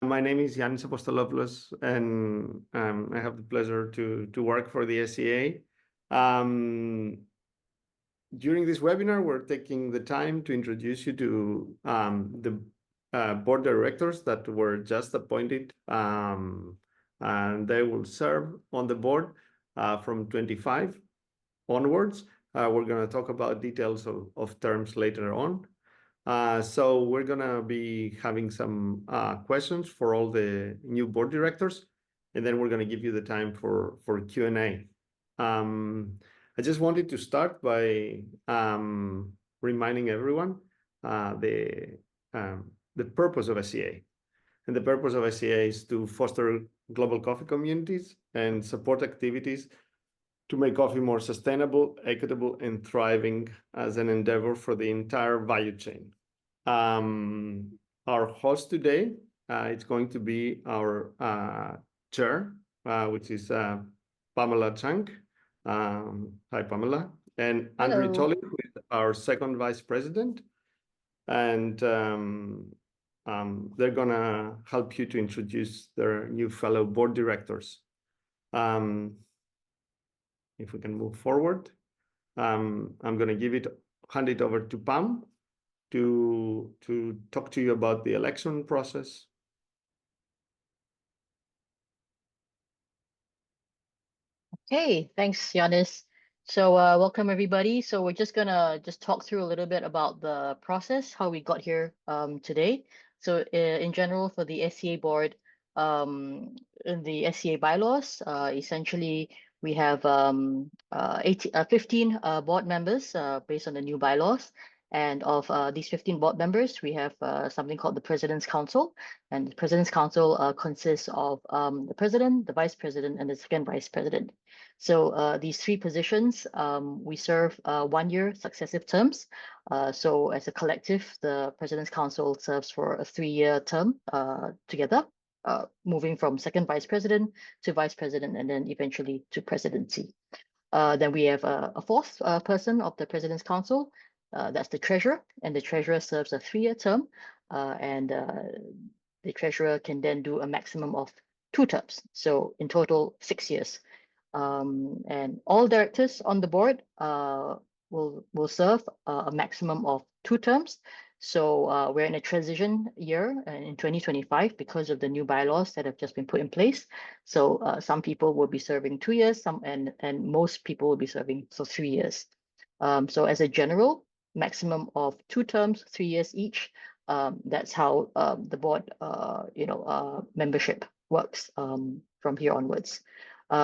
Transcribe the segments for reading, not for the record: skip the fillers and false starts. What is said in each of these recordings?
My name is Yanis Apostolopoulos, and I have the pleasure to work for the SCA. During this webinar, we're taking the time to introduce you to the board directors that were just appointed, and they will serve on the board from 25 onwards. We're going to talk about details of terms later on. So we're going to be having some questions for all the new board directors, and then we're going to give you the time for Q&A. I just wanted to start by reminding everyone the purpose of SCA. And the purpose of SCA is to foster global coffee communities and support activities to make coffee more sustainable, equitable, and thriving as an endeavor for the entire value chain. Our host today, it's going to be our chair, which is Pamela Chng. Hi, Pamela. And Hello. Andrew Tolley, who is our second vice president. And they're going to help you to introduce their new fellow board directors. If we can move forward, I'm going to hand it over to Pam to talk to you about the election process. Okay, thanks, Yanis. So welcome everybody. So we're just gonna talk through a little bit about the process, how we got here today. So in general, for the SCA board, in the SCA bylaws, essentially we have 15 board members based on the new bylaws. And of these 15 board members, we have something called the President's Council. And the President's Council consists of the President, the Vice President, and the Second Vice President. So these three positions, we serve 1 year successive terms. So as a collective, the President's Council serves for a 3-year term together, moving from Second Vice President to Vice President and then eventually to Presidency. Then we have a fourth person of the President's Council, that's the Treasurer, and the Treasurer serves a 3-year term, and the Treasurer can then do a maximum of 2 terms. So in total, 6 years. And all directors on the board will serve a maximum of 2 terms. So we're in a transition year in 2025 because of the new bylaws that have just been put in place. So some people will be serving 2 years, and most people will be serving 3 years. So as a general, maximum of 2 terms, 3 years each. That's how the board membership works from here onwards.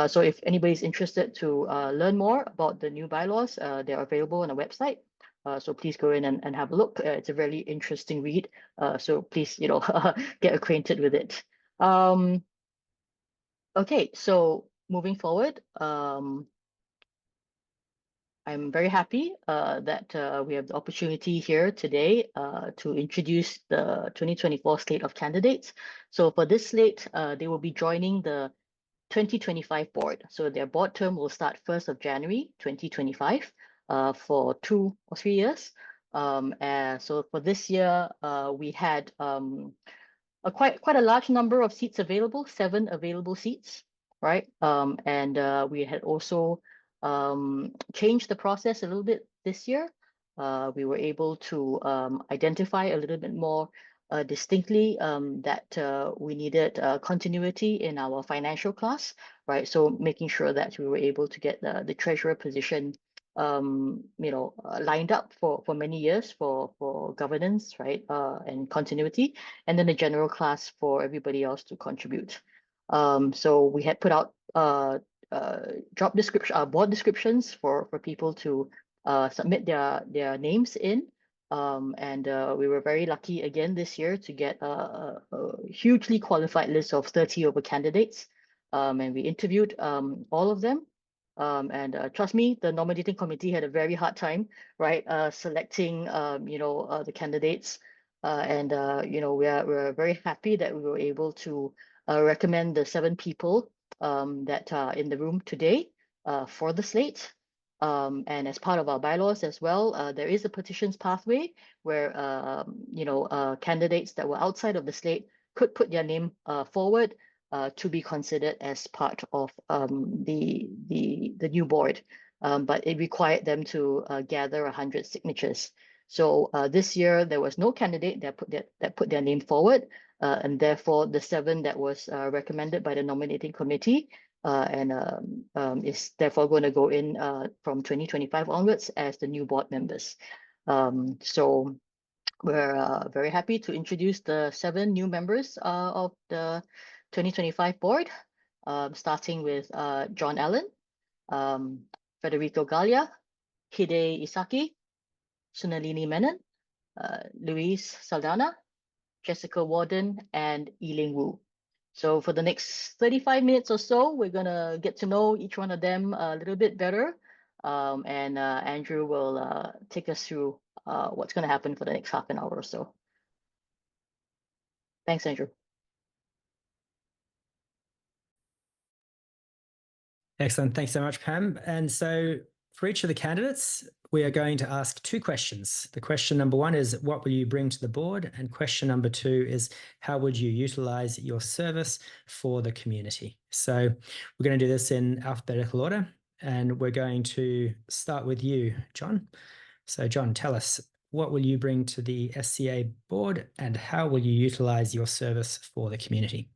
So if anybody's interested to learn more about the new bylaws, they're available on the website. So please go in and have a look. It's a really interesting read. So please, get acquainted with it. Okay, so moving forward, I'm very happy that we have the opportunity here today to introduce the 2024 slate of candidates. So for this slate, they will be joining the 2025 board. So their board term will start 1st of January 2025 for 2 or 3 years. So for this year, we had quite a large number of seats available, 7 available seats, right? And we had also changed the process a little bit this year. We were able to identify a little bit more distinctly that we needed continuity in our financial class, right? So making sure that we were able to get the treasurer position, lined up for many years for governance, right? And continuity, and then the general class for everybody else to contribute. So we had put out board descriptions for people to submit their names in. And we were very lucky again this year to get a hugely qualified list of 30 over candidates. And we interviewed all of them. And trust me, the nominating committee had a very hard time, right, selecting, the candidates. And we're very happy that we were able to recommend the 7 people that are in the room today for the slate. And as part of our bylaws as well, there is a petitions pathway where candidates that were outside of the slate could put their name forward to be considered as part of the new board, but it required them to gather 100 signatures. So this year there was no candidate that put their name forward, and therefore the 7 that was recommended by the nominating committee is therefore going to go in from 2025 onwards as the new board members. So we're very happy to introduce the 7 new members of the 2025 board, starting with John Allen, Federico Gallia, Hide Isaki, Sunalini Menon, Luis Saldana, Jessica Warden, and Yiling Wu. So for the next 35 minutes or so, we're going to get to know each one of them a little bit better. And Andrew will take us through what's going to happen for the next half an hour or so. Thanks, Andrew. Excellent. Thanks so much, Pam. And so for each of the candidates, we are going to ask 2 questions. The question number 1 is, what will you bring to the board? And question number 2 is, how would you utilize your service for the community? So we're going to do this in alphabetical order, and we're going to start with you, John. So John, tell us, what will you bring to the SCA board, and how will you utilize your service for the community?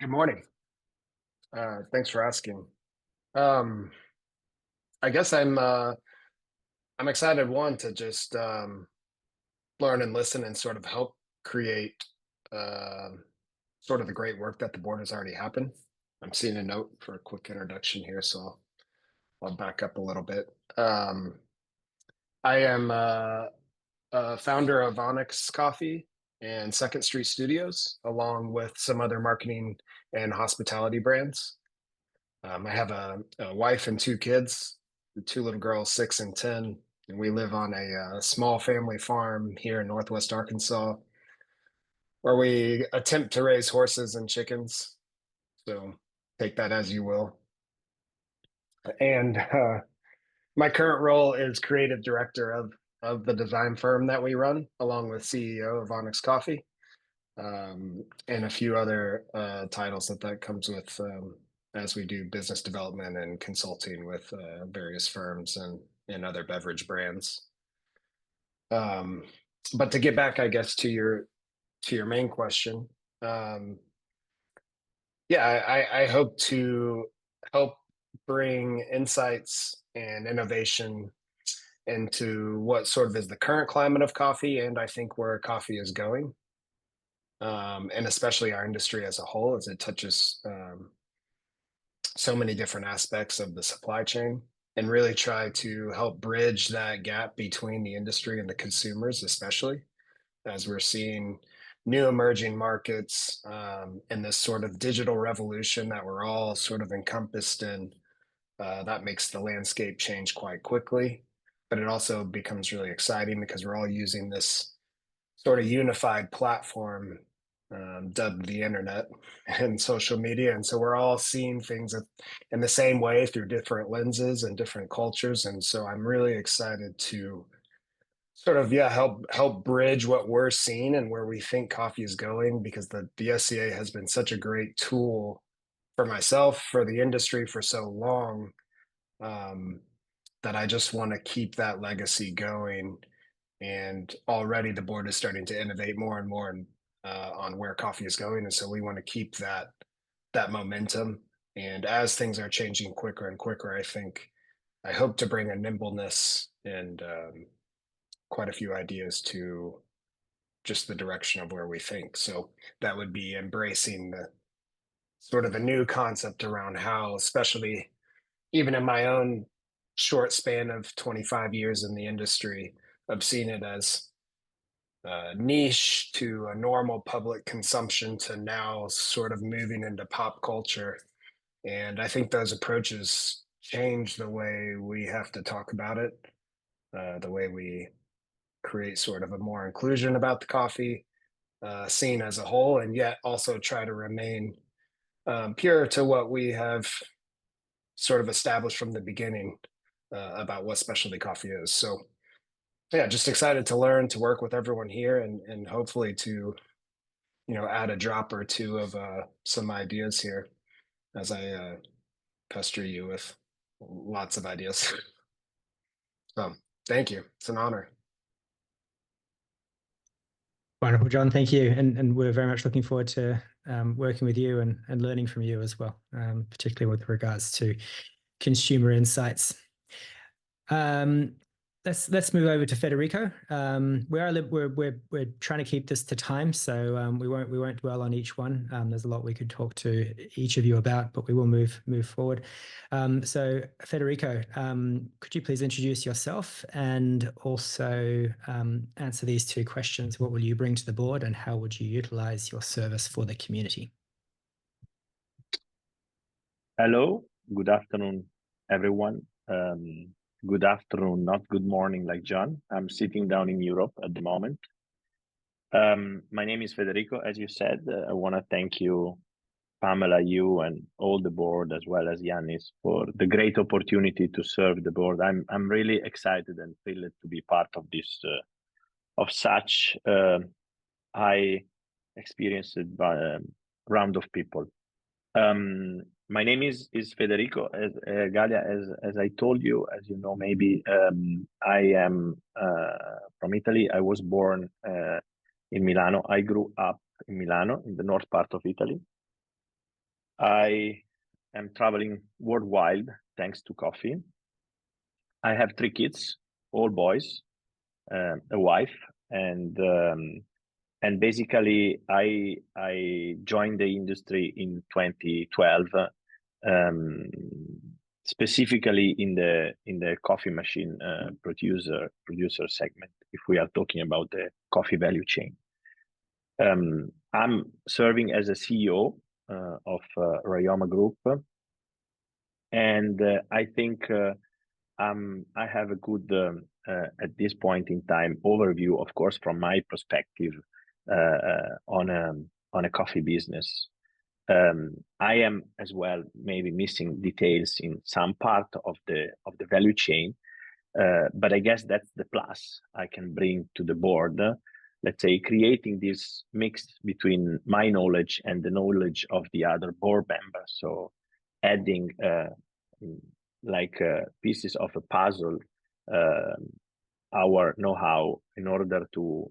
Good morning. Thanks for asking. I guess I'm excited, one, to just learn and listen and sort of help create sort of the great work that the board has already happened. I'm seeing a note for a quick introduction here, so I'll back up a little bit. I am a founder of Onyx Coffee and Second Street Studios, along with some other marketing and hospitality brands. I have a wife and 2 kids, 2 little girls, 6 and 10, and we live on a small family farm here in Northwest Arkansas, where we attempt to raise horses and chickens. So take that as you will. And my current role is creative director of the design firm that we run, along with CEO of Onyx Coffee, and a few other titles that comes with as we do business development and consulting with various firms and other beverage brands. But to get back, I guess, to your main question, I hope to help bring insights and innovation into what sort of is the current climate of coffee, and I think where coffee is going, and especially our industry as a whole, as it touches so many different aspects of the supply chain, and really try to help bridge that gap between the industry and the consumers, especially as we're seeing new emerging markets and this sort of digital revolution that we're all sort of encompassed in. That makes the landscape change quite quickly, but it also becomes really exciting because we're all using this sort of unified platform dubbed the internet and social media. And so we're all seeing things in the same way through different lenses and different cultures. And so I'm really excited to sort of, help bridge what we're seeing and where we think coffee is going, because the SCA has been such a great tool for myself, for the industry for so long, that I just want to keep that legacy going. And already the board is starting to innovate more and more on where coffee is going. And so we want to keep that momentum. And as things are changing quicker and quicker, I hope to bring a nimbleness and quite a few ideas to just the direction of where we think. So that would be embracing the sort of a new concept around how, especially even in my own short span of 25 years in the industry, I've seen it as niche to a normal public consumption to now sort of moving into pop culture. And I think those approaches change the way we have to talk about it, the way we create sort of a more inclusion about the coffee scene as a whole, and yet also try to remain pure to what we have sort of established from the beginning about what specialty coffee is. So Yeah, just excited to learn, to work with everyone here, and hopefully to, add a drop or two of some ideas here as I pester you with lots of ideas. So thank you. It's an honor. Wonderful, John. Thank you. And we're very much looking forward to working with you and learning from you as well, particularly with regards to consumer insights. Let's move over to Federico. We're trying to keep this to time, so we won't dwell on each one. There's a lot we could talk to each of you about, but we will move forward. So Federico, could you please introduce yourself and also answer these two questions? What will you bring to the board, and how would you utilize your service for the community? Hello, good afternoon, everyone. Good afternoon, not good morning like John. I'm sitting down in Europe at the moment. My name is Federico, as you said. I want to thank you, Pamela, you and all the board, as well as Yannis, for the great opportunity to serve the board. I'm really excited and thrilled to be part of this, of such high experienced round of people. My name is Federico Galia. As I told you, as you know, maybe I am from Italy. I was born in Milano. I grew up in Milano, in the north part of Italy. I am traveling worldwide thanks to coffee. I have 3 kids, all boys, a wife, and basically I joined the industry in 2012. Specifically in the coffee machine producer segment, if we are talking about the coffee value chain. I'm serving as a CEO of Rayoma Group, and I think I have a good at this point in time overview, of course, from my perspective on a coffee business. I am as well maybe missing details in some part of the value chain, but I guess that's the plus I can bring to the board. Let's say creating this mix between my knowledge and the knowledge of the other board members. So adding pieces of a puzzle, our know-how in order to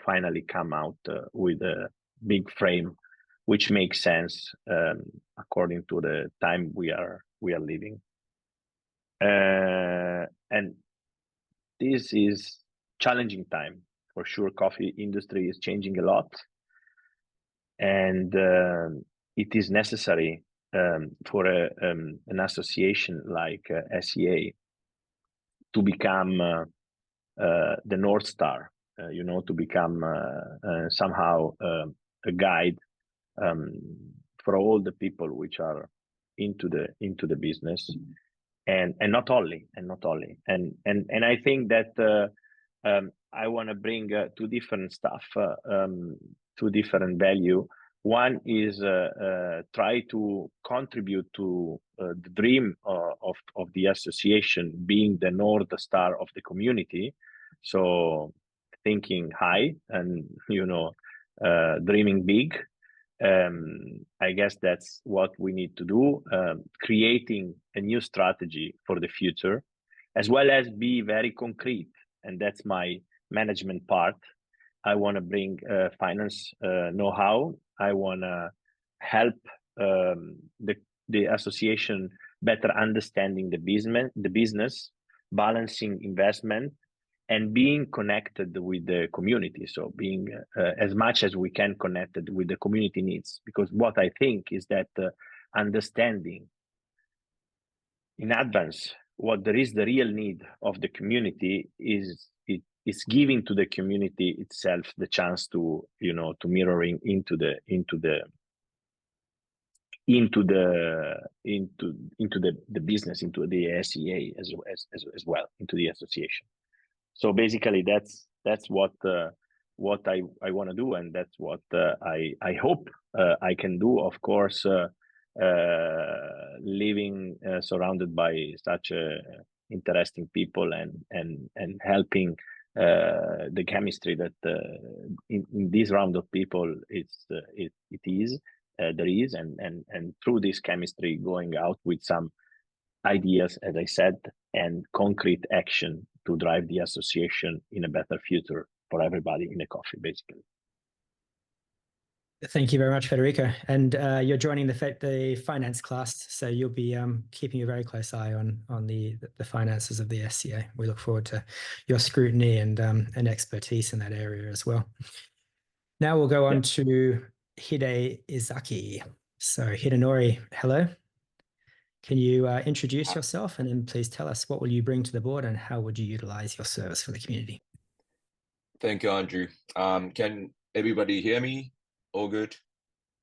finally come out with a big frame which makes sense according to the time we are living. And this is challenging time for sure. Coffee industry is changing a lot, and it is necessary for an association like SCA to become the North Star, to become somehow a guide for all the people which are into the business, and not only, and I think that I want to bring 2 different stuff, 2 different value. One is try to contribute to the dream of the association being the North Star of the community. So thinking high and dreaming big. I guess that's what we need to do, creating a new strategy for the future, as well as be very concrete. And that's my management part. I want to bring finance know-how. I want to help the association better understanding the business, balancing investment, and being connected with the community. So being as much as we can connected with the community needs, because what I think is that understanding in advance what there is the real need of the community is giving to the community itself the chance to to mirroring into the business, into the SCA as well, into the association. So basically, that's what I want to do, and that's what I hope I can do. Of course, living surrounded by such a interesting people and helping the chemistry that in this round of people there is, and through this chemistry going out with some ideas, as I said, and concrete action to drive the association in a better future for everybody in the coffee, basically. Thank you very much, Federico. And you're joining the finance class, so you'll be keeping a very close eye on the finances of the SCA. We look forward to your scrutiny and expertise in that area as well. Now we'll go on to Hide Izaki. So Hidenori, hello. Can you introduce yourself, and then please tell us what will you bring to the board and how would you utilize your service for the community? Thank you, Andrew. Can everybody hear me? All good?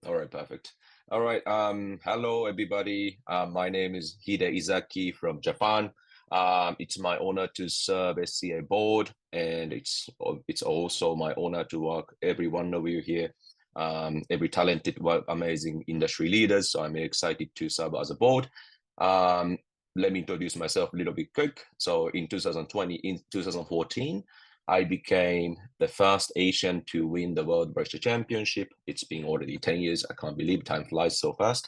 All right, perfect. All right. Hello, everybody. My name is Hide Izaki from Japan. It's my honor to serve SCA board, and it's also my honor to work every one of you here, every talented, amazing industry leaders. So I'm excited to serve as a board. Let me introduce myself a little bit quick. So in 2014, I became the first Asian to win the World Barista Championship. It's been already 10 years. I can't believe time flies so fast.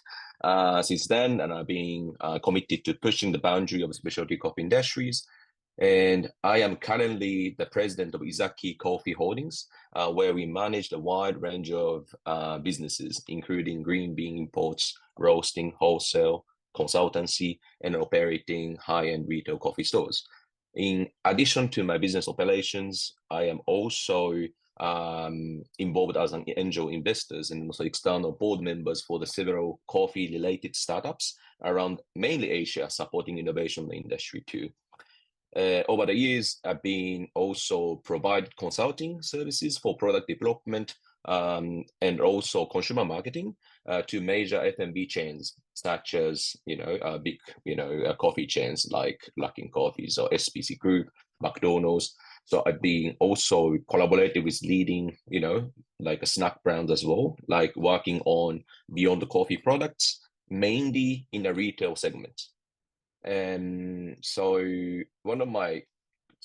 Since then, and I've been committed to pushing the boundary of specialty coffee industries. And I am currently the president of Izaki Coffee Holdings, where we manage a wide range of businesses, including green bean imports, roasting, wholesale, consultancy, and operating high-end retail coffee stores. In addition to my business operations, I am also involved as an angel investors and also external board members for the several coffee-related startups around mainly Asia, supporting innovation in the industry too. Over the years, I've been also provided consulting services for product development and also consumer marketing to major F&B chains, such as big coffee chains like Luckin Coffees or SPC Group, McDonald's. So I've been also collaborated with leading like a snack brands as well, like working on beyond the coffee products, mainly in the retail segment. And so one of my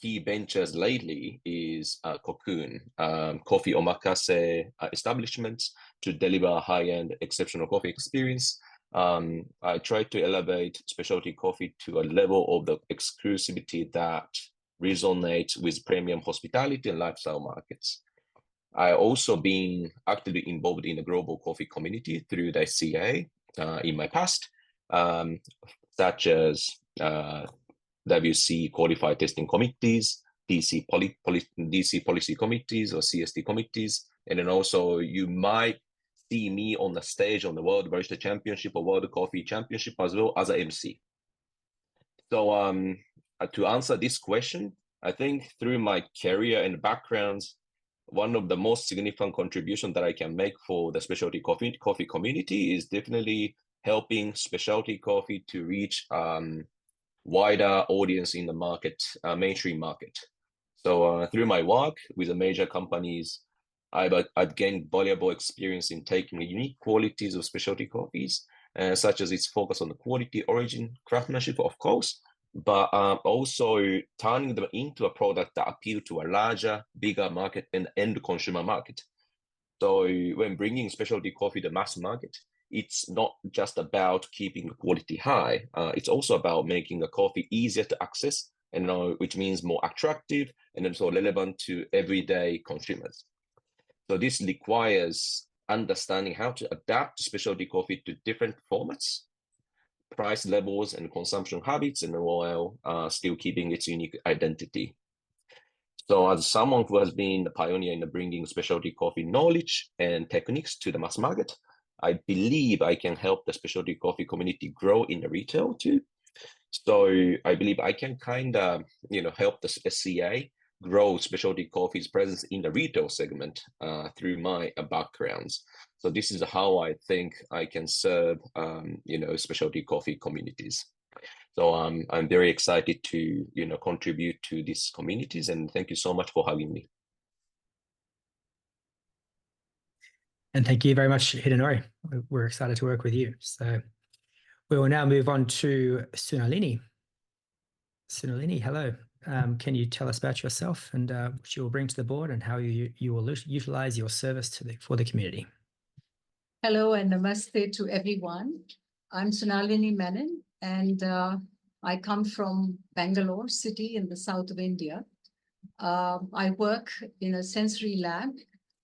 key ventures lately is Cocoon, coffee omakase establishments to deliver high-end exceptional coffee experience. I try to elevate specialty coffee to a level of the exclusivity that resonates with premium hospitality and lifestyle markets. I also been actively involved in the global coffee community through the SCA in my past, such as WC qualified testing committees, DC policy committees or CST committees. And then also you might see me on the stage on the World Barista Championship or World Coffee Championship as well as an MC. So to answer this question, I think through my career and backgrounds, one of the most significant contributions that I can make for the specialty coffee community is definitely helping specialty coffee to reach wider audience in the market, mainstream market. So through my work with the major companies, I've gained valuable experience in taking the unique qualities of specialty coffees, such as its focus on the quality, origin, craftsmanship, of course, but also turning them into a product that appeal to a larger, bigger market and end consumer market. So when bringing specialty coffee to mass market, it's not just about keeping the quality high. It's also about making the coffee easier to access, and which means more attractive and also relevant to everyday consumers. So this requires understanding how to adapt specialty coffee to different formats, price levels, and consumption habits, and while still keeping its unique identity. So as someone who has been the pioneer in bringing specialty coffee knowledge and techniques to the mass market, I believe I can help the specialty coffee community grow in the retail too. So I believe I can kind of, help the SCA grow specialty coffee's presence in the retail segment through my backgrounds. So this is how I think I can serve, specialty coffee communities. So I'm very excited to, contribute to these communities, and thank you so much for having me. And thank you very much, Hidenori. We're excited to work with you. So we will now move on to Sonalini. Sonalini, hello. Can you tell us about yourself and what you will bring to the board and how you will utilize your service for the community? Hello and namaste to everyone. I'm Sonalini Menon, and I come from Bangalore city in the south of India. I work in a sensory lab,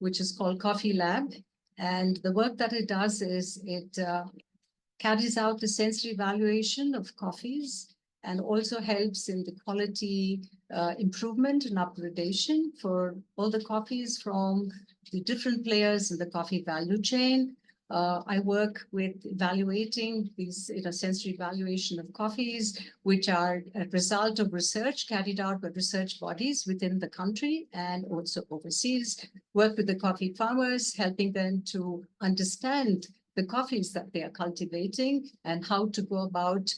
which is called Coffee Lab. And the work that it does is it carries out the sensory evaluation of coffees and also helps in the quality improvement and upgradation for all the coffees from the different players in the coffee value chain. I work with evaluating these sensory evaluation of coffees, which are a result of research carried out by research bodies within the country and also overseas. Work with the coffee farmers, helping them to understand the coffees that they are cultivating and how to go about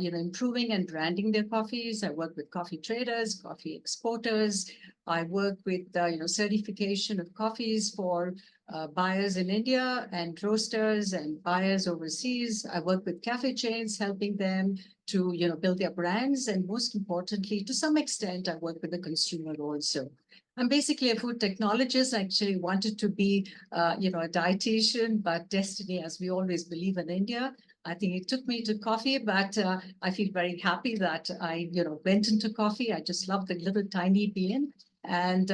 improving and branding their coffees. I work with coffee traders, coffee exporters. I work with certification of coffees for buyers in India and roasters and buyers overseas. I work with cafe chains, helping them to build their brands, and most importantly, to some extent, I work with the consumer also. I'm basically a food technologist. I actually wanted to be, a dietitian, but destiny, as we always believe in India, I think it took me to coffee, but I feel very happy that I, went into coffee. I just love the little tiny bean. And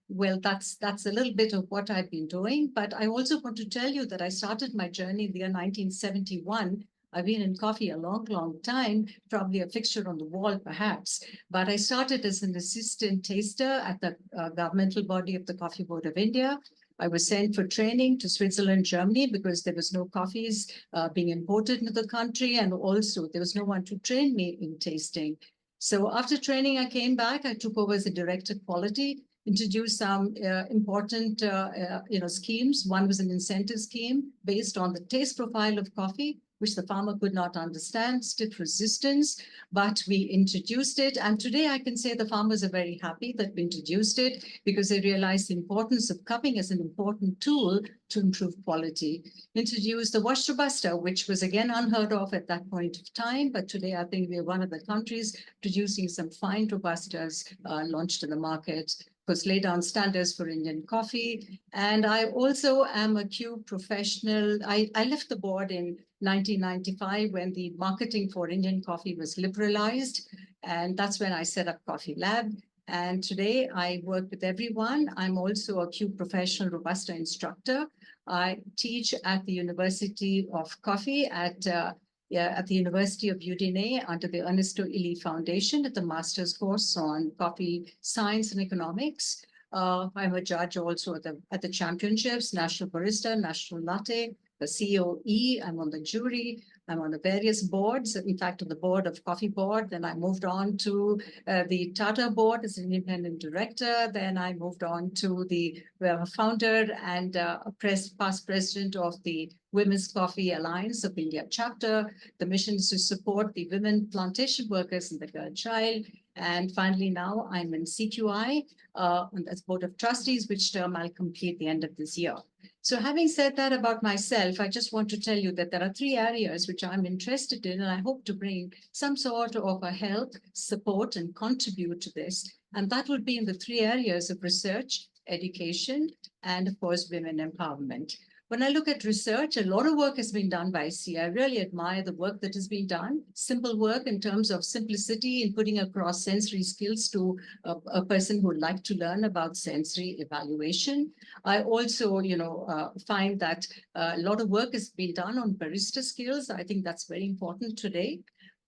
well, that's a little bit of what I've been doing. But I also want to tell you that I started my journey in the year 1971. I've been in coffee a long, long time, probably a fixture on the wall, perhaps. But I started as an assistant taster at the governmental body of the Coffee Board of India. I was sent for training to Switzerland, Germany, because there was no coffees being imported into the country. And also there was no one to train me in tasting. So after training, I came back. I took over as a director of quality, introduced some important schemes. One was an incentive scheme based on the taste profile of coffee, which the farmer could not understand, stiff resistance, but we introduced it. And today I can say the farmers are very happy that we introduced it because they realized the importance of cupping as an important tool to improve quality. Introduced the washed Robusta, which was again unheard of at that point of time, but today I think we are one of the countries producing some fine Robustas launched in the market. Course, lay down standards for Indian coffee. And I also am a Q professional. I left the board in 1995 when the marketing for Indian coffee was liberalized. And that's when I set up Coffee Lab. And today I work with everyone. I'm also a Q professional Robusta instructor. I teach at the University of Coffee at the University of Udine under the Ernesto Illy Foundation at the master's course on coffee science and economics. I'm a judge also at the championships, National Barista, National Latte, the COE. I'm on the jury. I'm on the various boards, in fact, on the board of Coffee Board. Then I moved on to the Tata Board as an independent director. Then I moved on to the founder and past president of the Women's Coffee Alliance of India chapter. The mission is to support the women plantation workers and the girl child. And finally, now I'm in CQI as Board of Trustees, which term I'll complete the end of this year. So having said that about myself, I just want to tell you that there are 3 areas which I'm interested in, and I hope to bring some sort of a help, support, and contribute to this. And that would be in the 3 areas of research, education, and of course, women empowerment. When I look at research, a lot of work has been done by SCA. I really admire the work that has been done. Simple work in terms of simplicity in putting across sensory skills to a person who would like to learn about sensory evaluation. I also, find that a lot of work has been done on barista skills. I think that's very important today.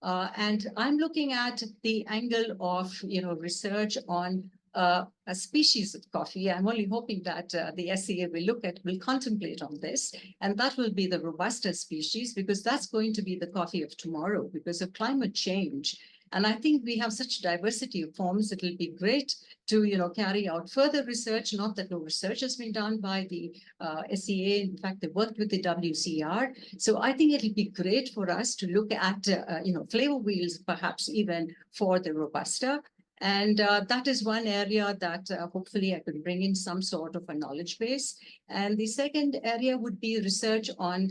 And I'm looking at the angle of, research on a species of coffee. I'm only hoping that the SCA will contemplate on this, and that will be the Robusta species, because that's going to be the coffee of tomorrow because of climate change. And I think we have such diversity of forms. It will be great to, carry out further research. Not that no research has been done by the SCA. In fact, they worked with the WCR. So I think it'll be great for us to look at, flavor wheels, perhaps even for the Robusta. And that is one area that hopefully I could bring in some sort of a knowledge base. And the second area would be research on,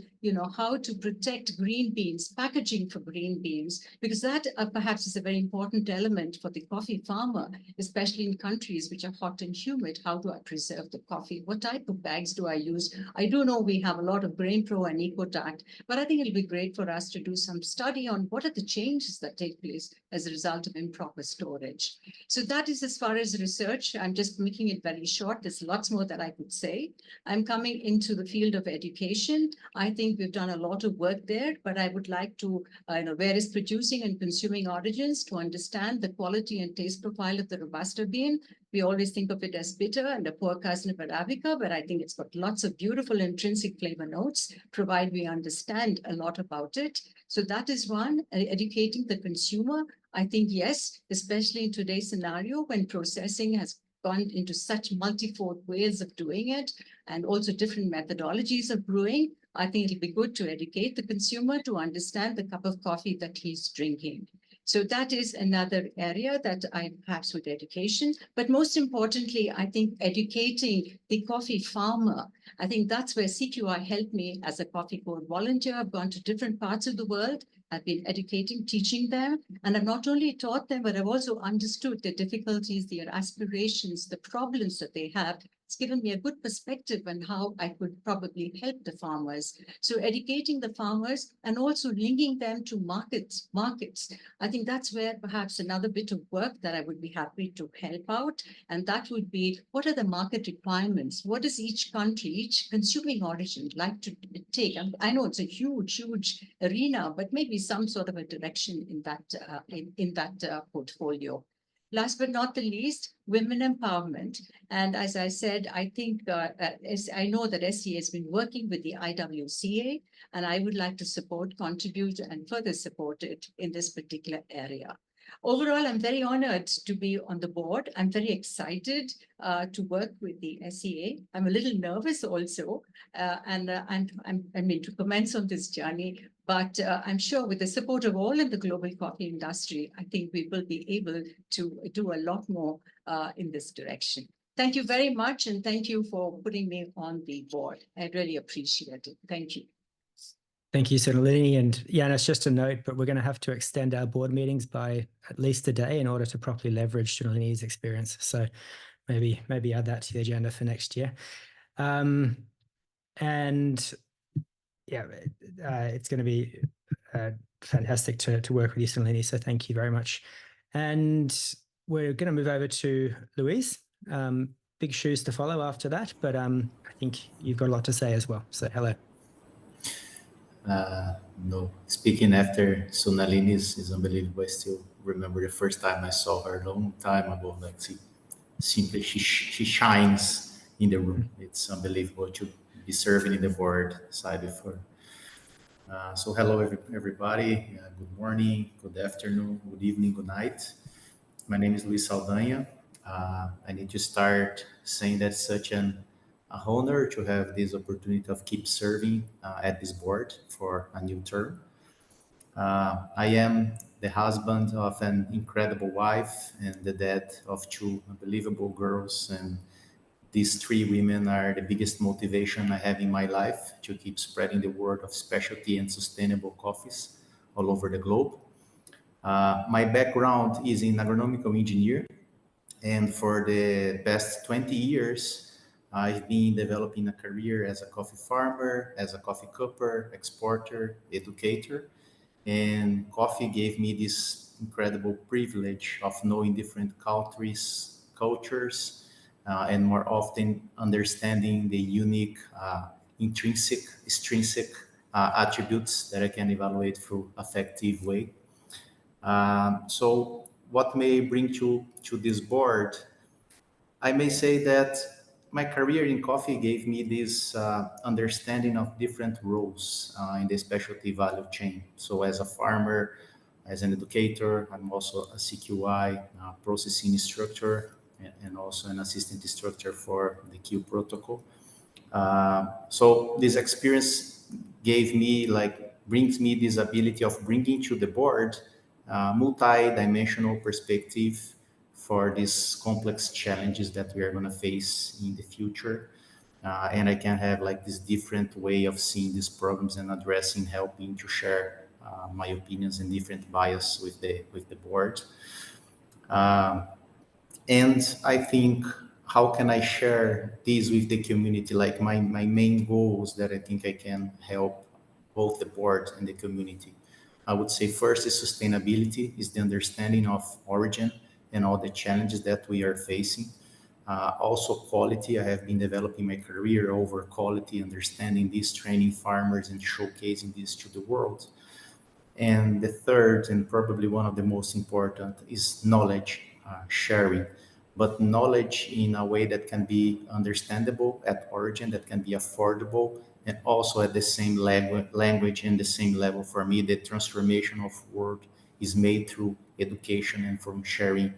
how to protect green beans, packaging for green beans, because that perhaps is a very important element for the coffee farmer, especially in countries which are hot and humid. How do I preserve the coffee? What type of bags do I use? I do know we have a lot of Grain Pro and EcoTact, but I think it'll be great for us to do some study on what are the changes that take place as a result of improper storage. So that is as far as research. I'm just making it very short. There's lots more that I could say. I'm coming into the field of education. I think we've done a lot of work there, but I would like to, various producing and consuming origins to understand the quality and taste profile of the Robusta bean. We always think of it as bitter and a poor cousin of Arabica, but I think it's got lots of beautiful intrinsic flavor notes, provided we understand a lot about it. So that is one, educating the consumer. I think, yes, especially in today's scenario when processing has gone into such multifold ways of doing it and also different methodologies of brewing, I think it'll be good to educate the consumer to understand the cup of coffee that he's drinking. So that is another area that I perhaps with education, but most importantly, I think educating the coffee farmer. I think that's where CQI helped me as a Coffee Board volunteer. I've gone to different parts of the world. I've been educating, teaching them, and I've not only taught them, but I've also understood their difficulties, their aspirations, the problems that they have. It's given me a good perspective on how I could probably help the farmers. So educating the farmers and also linking them to markets. I think that's where perhaps another bit of work that I would be happy to help out. And that would be, what are the market requirements? What does each country, each consuming origin like to take? I know it's a huge arena, but maybe some sort of a direction in that portfolio. Last but not the least, women empowerment. And as I said, I think, I know that SCA has been working with the IWCA, and I would like to support, contribute, and further support it in this particular area. Overall, I'm very honored to be on the board. I'm very excited to work with the SCA. I'm a little nervous also, and to commence on this journey. But I'm sure with the support of all in the global coffee industry, I think we will be able to do a lot more in this direction. Thank you very much, and thank you for putting me on the board. I really appreciate it. Thank you. Thank you, Sonalini. And yeah, it's just a note, but we're going to have to extend our board meetings by at least a day in order to properly leverage Sonalini's experience. So maybe add that to the agenda for next year. And yeah, it's going to be fantastic to work with you, Sonalini. So thank you very much. And we're going to move over to Louise. Big shoes to follow after that, but I think you've got a lot to say as well. So hello. No, speaking after Sonalini is unbelievable. I still remember the first time I saw her a long time ago. Like, simply she shines in the room. It's unbelievable to be serving in the board side before. So hello everybody. Good morning, good afternoon, good evening, good night. My name is Luis Saldanha. I need to start saying that such an honor to have this opportunity of keep serving at this board for a new term. I am the husband of an incredible wife and the dad of two unbelievable girls, and these three women are the biggest motivation I have in my life to keep spreading the word of specialty and sustainable coffees all over the globe. My background is in agronomical engineer, and for the past 20 years, I've been developing a career as a coffee farmer, as a coffee cupper, exporter, educator, and coffee gave me this incredible privilege of knowing different countries, cultures, and more often understanding the unique extrinsic attributes that I can evaluate through effective way. So what may bring to this board, I may say that my career in coffee gave me this understanding of different roles in the specialty value chain. So as a farmer, as an educator, I'm also a CQI processing instructor and also an assistant instructor for the Q protocol. So this experience brings me this ability of bringing to the board multi-dimensional perspective for these complex challenges that we are going to face in the future. And I can have like this different way of seeing these problems and addressing, helping to share my opinions and different bias with the board. And I think, how can I share this with the community? Like my main goals that I think I can help both the board and the community. I would say first is sustainability, is the understanding of origin and all the challenges that we are facing. Also quality, I have been developing my career over quality, understanding this, training farmers and showcasing this to the world. And the third, and probably one of the most important, is knowledge sharing, but knowledge in a way that can be understandable at origin, that can be affordable, and also at the same language and the same level. For me, the transformation of world is made through education and from sharing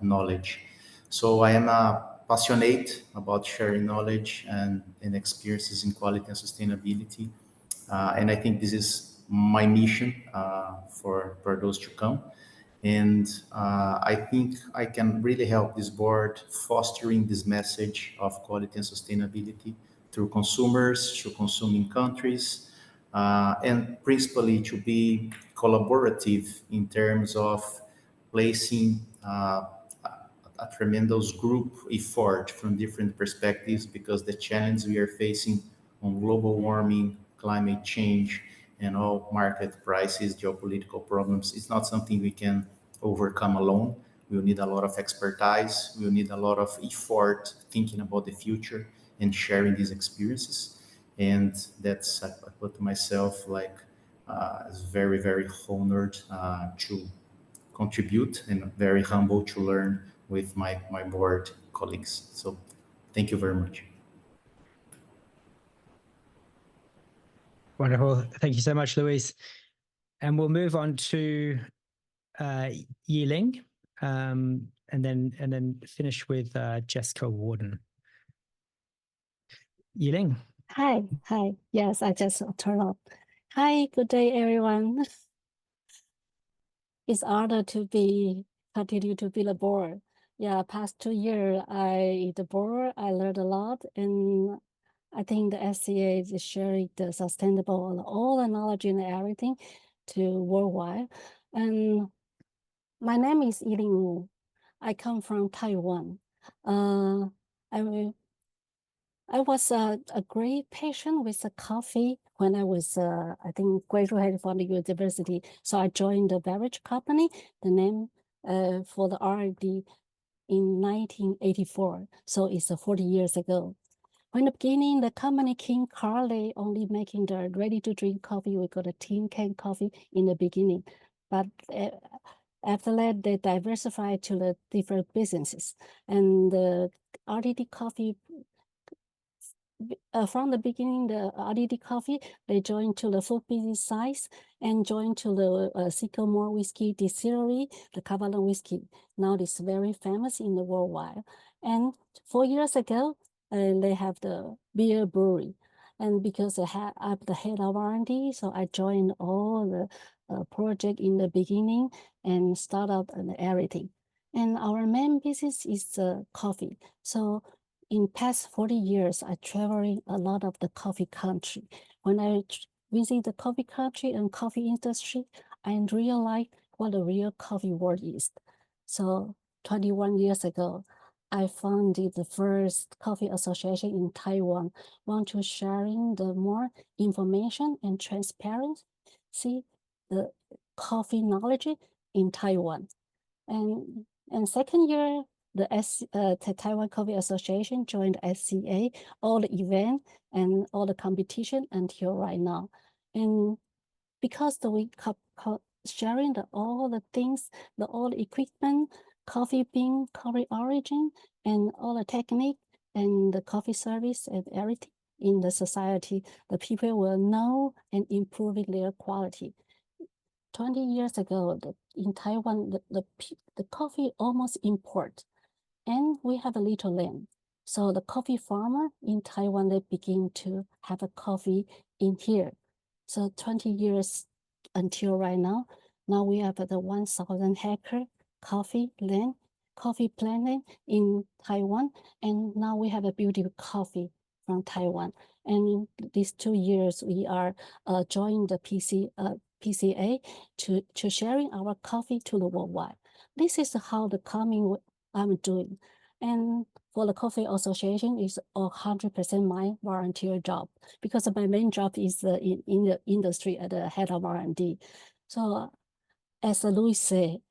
knowledge. So I am passionate about sharing knowledge and experiences in quality and sustainability. And I think this is my mission for those to come. And I think I can really help this board fostering this message of quality and sustainability through consumers, to consuming countries, and principally to be collaborative in terms of placing a tremendous group effort from different perspectives, because the challenge we are facing on global warming, climate change, and all market prices, geopolitical problems, it's not something we can overcome alone. We'll need a lot of expertise. We'll need a lot of effort thinking about the future and sharing these experiences. And that's, I put myself like as very, very honored to contribute and very humble to learn with my board colleagues. So thank you very much. Wonderful. Thank you so much, Luis. And we'll move on to Ying, and then finish with Jessica Warden. Ying. Hi. Yes, I just turned up. Hi, good day, everyone. It's honor to continue to be the board. Yeah, past 2 years, the board, I learned a lot, and I think the SCA is sharing the sustainable, all the knowledge and everything to worldwide. And my name is Ying. I come from Taiwan. I was a great patient with the coffee when I was, I think, graduated from the university. So I joined the beverage company, the name for the R&D in 1984. So it's 40 years ago. When the beginning, the company King Carly only making the ready-to-drink coffee. We got a tin can coffee in the beginning. But after that, they diversified to the different businesses. And the RTD coffee, from the beginning, the RTD coffee, they joined to the food business size and joined to the Sycamore whiskey distillery, the Cavalon whiskey. Now it's very famous in the worldwide. And 4 years ago, they have the beer brewery. And because I'm the head of R&D, so I joined all the project in the beginning and startup and everything. And our main business is coffee. So in past 40 years, I traveling a lot of the coffee country. When I visit the coffee country and coffee industry, I realize what the real coffee world is. So 21 years ago, I founded the first coffee association in Taiwan, want to sharing the more information and transparency, the coffee knowledge in Taiwan. And second year, the Taiwan Coffee Association joined SCA, all the event and all the competition until right now. And because we sharing all the things, all the equipment, coffee bean, coffee origin, and all the technique and the coffee service and everything in the society, the people will know and improving their quality. 20 years ago, in Taiwan, the coffee almost import. And we have a little land. So the coffee farmer in Taiwan, they begin to have a coffee in here. So 20 years until right now we have the 1,000 hectare coffee land coffee planting in Taiwan, and now we have a beautiful coffee from Taiwan. And in these 2 years, we are joining the PCA to sharing our coffee to the worldwide. This is how the coming I'm doing. And for the Coffee Association, is 100% my volunteer job, because my main job is in the industry at the head of R&D. So as Louis said,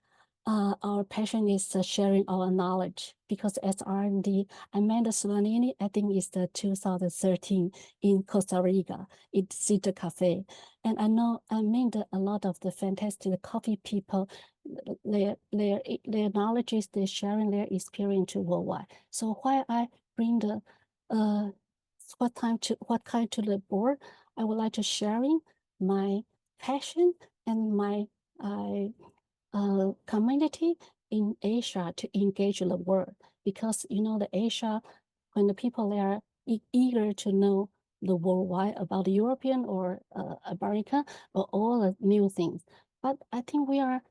our passion is sharing our knowledge, because as R&D, I met Sonalini, I think it's the 2013 in Costa Rica, in Cita Cafe. And I know I met a lot of the fantastic coffee people, their knowledge is they're sharing their experience to worldwide. So while I bring the what kind to the board, I would like to sharing my passion and my community in Asia to engage the world, because the Asia, when the people they are eager to know the worldwide about the European or America or all the new things. But I think we are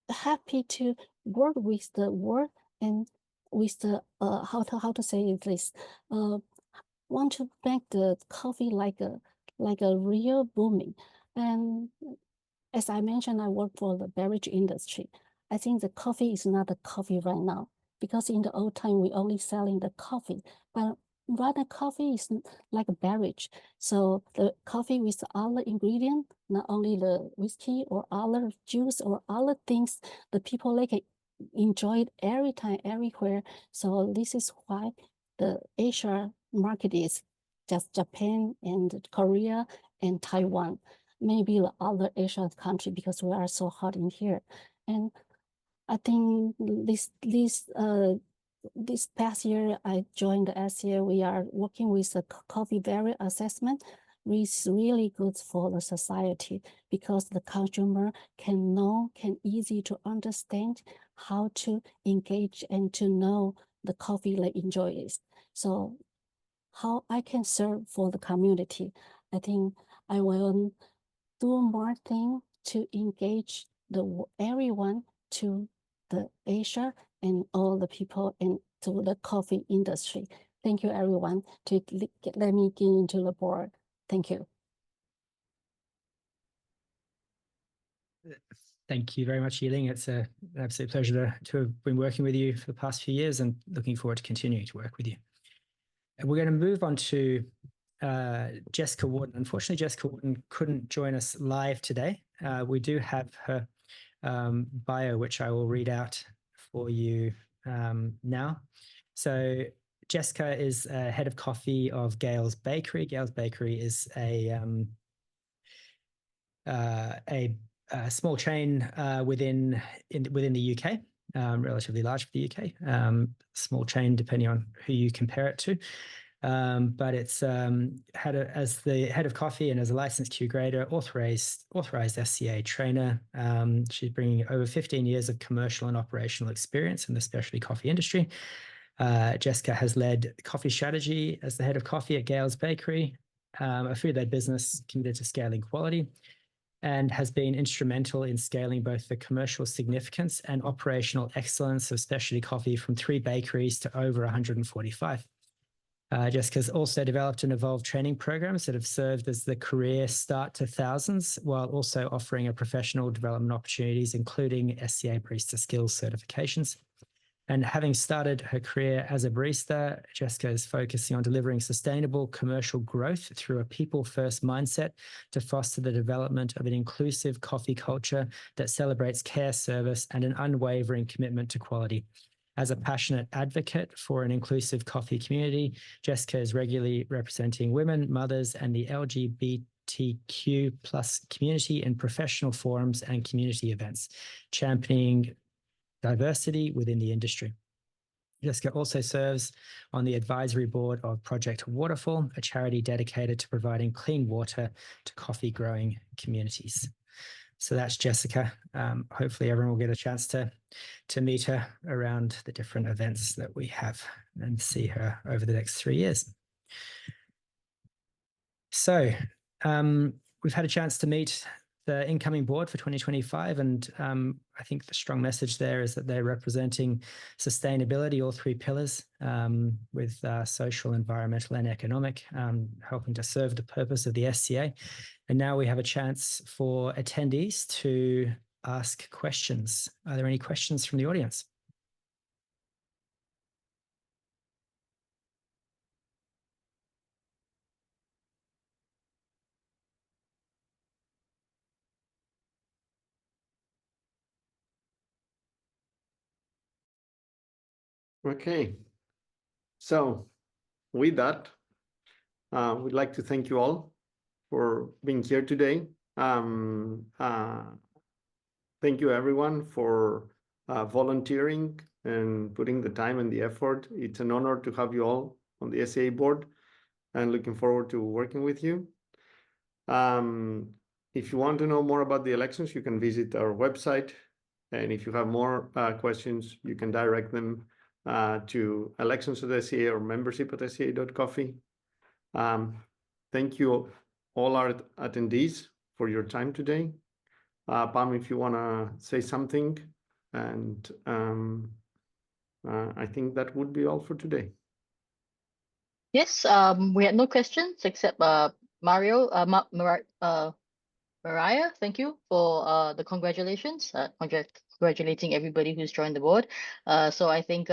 happy to work with the world and with the how to say this, want to make the coffee like a real booming. And as I mentioned, I work for the beverage industry. I think the coffee is not a coffee right now, because in the old time we only selling the coffee, but right now coffee is like a beverage. So the coffee with other ingredients, not only the whiskey or other juice or other things, the people like it, enjoy it every time, everywhere. So this is why the Asia market is just Japan and Korea and Taiwan, maybe the other Asian country, because we are so hot in here. And I think this past year, I joined the SCA. We are working with the coffee value assessment, which is really good for the society, because the consumer can easy to understand how to engage and to know the coffee they enjoy it. So how I can serve for the community, I think I will do more things to engage everyone to the Asia and all the people and to the coffee industry. Thank you, everyone, to let me get into the board. Thank you. Thank you very much, Ying. It's an absolute pleasure to have been working with you for the past few years, and looking forward to continuing to work with you. And we're going to move on to Jessica Wharton. Unfortunately, Jessica Wharton couldn't join us live today. We do have her bio, which I will read out for you now. So Jessica is head of coffee of Gales Bakery. Gales Bakery is a small chain within the UK, relatively large for the UK. Small chain depending on who you compare it to. But it's as the head of coffee and as a licensed Q grader, authorized SCA trainer. She's bringing over 15 years of commercial and operational experience in the specialty coffee industry. Jessica has led coffee strategy as the head of coffee at Gales Bakery, a food-led business committed to scaling quality, and has been instrumental in scaling both the commercial significance and operational excellence of specialty coffee from 3 bakeries to over 145. Jessica's also developed and evolved training programs that have served as the career start to thousands, while also offering a professional development opportunities, including SCA Barista Skills certifications. And having started her career as a barista, Jessica is focusing on delivering sustainable commercial growth through a people-first mindset to foster the development of an inclusive coffee culture that celebrates care, service, and an unwavering commitment to quality. As a passionate advocate for an inclusive coffee community, Jessica is regularly representing women, mothers, and the LGBTQ+ community in professional forums and community events, championing diversity within the industry. Jessica also serves on the advisory board of Project Waterfall, a charity dedicated to providing clean water to coffee growing communities. So that's Jessica. Hopefully everyone will get a chance to meet her around the different events that we have and see her over the next 3 years. So we've had a chance to meet the incoming board for 2025. And I think the strong message there is that they're representing sustainability, all three pillars, with social, environmental, and economic, helping to serve the purpose of the SCA. And now we have a chance for attendees to ask questions. Are there any questions from the audience? Okay. So with that, we'd like to thank you all for being here today. Thank you everyone for volunteering and putting the time and the effort. It's an honor to have you all on the SCA board and looking forward to working with you. If you want to know more about the elections, you can visit our website. And if you have more questions, you can direct them to elections@SCA or membership@sca.coffee. Thank you all our attendees for your time today. Pam, if you want to say something, and I think that would be all for today. Yes, we had no questions except Mario, Mariah, thank you for the congratulations, congratulating everybody who's joined the board. So I think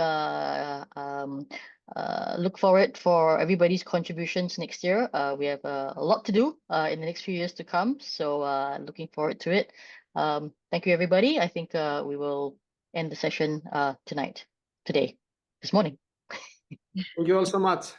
look forward for everybody's contributions next year. We have a lot to do in the next few years to come. So looking forward to it. Thank you, everybody. I think we will end the session today, this morning. Thank you all so much.